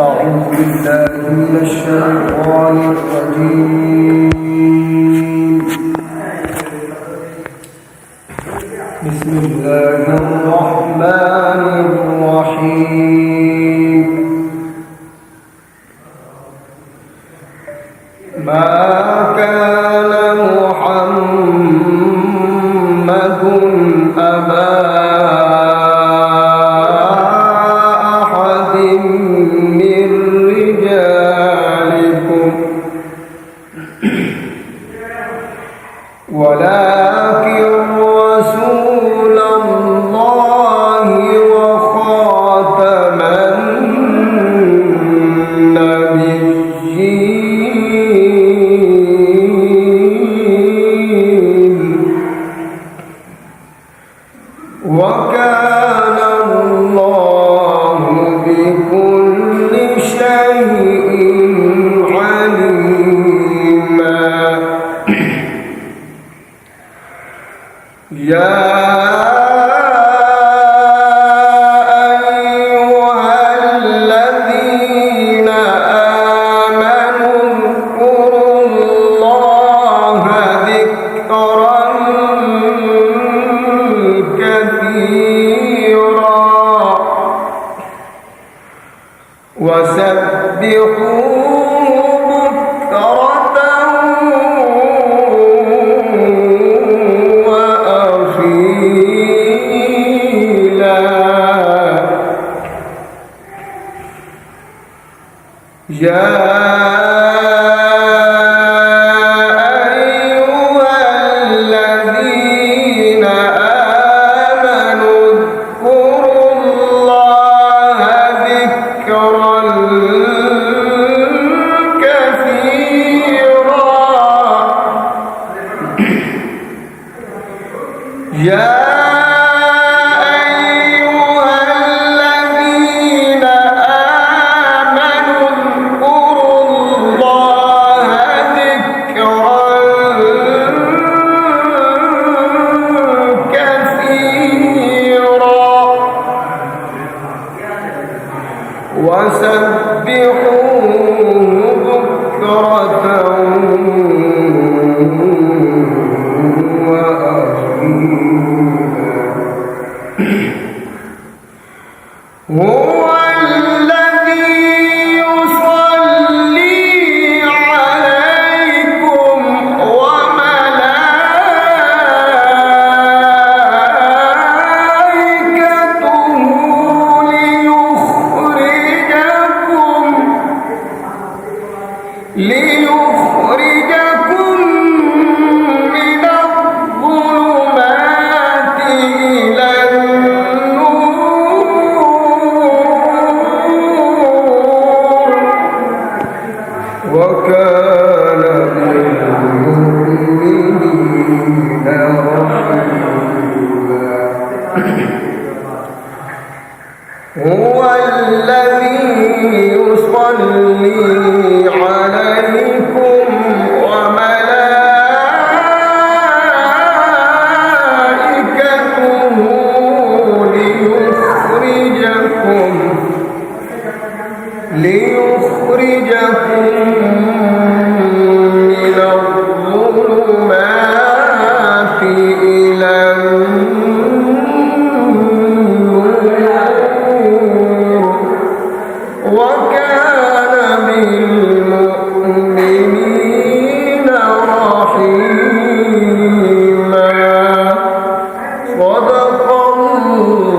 أعوذ بالله من الشيطان الرجيم. بسم الله الرحمن الرحيم. ما كان محمد أبا أحد من رجالكم ولكن رسول الله وخاتم النبيين وكان الله بكل شيء عليما. يا أيها الذين آمنوا اذكروا الله ذكرا كثيرا وسبحوه بكرة وأصيلا. يا أيها الذين آمنوا اذكروا الله ذكرا كثيرا. يا أيها الذين آمنوا اذكروا الله ذكرا كثيرا وسبحوه بكرة هو الذي يصلي عليكم وملائكته ليخرجكم من الظلمات إلى النور وكان بالمؤمنين رحيما. هو الذي يصلي عليكم وملائكته ليخرجكم من الظلمات إلى النور وكان بالمؤمنين رحيما. صدق الله.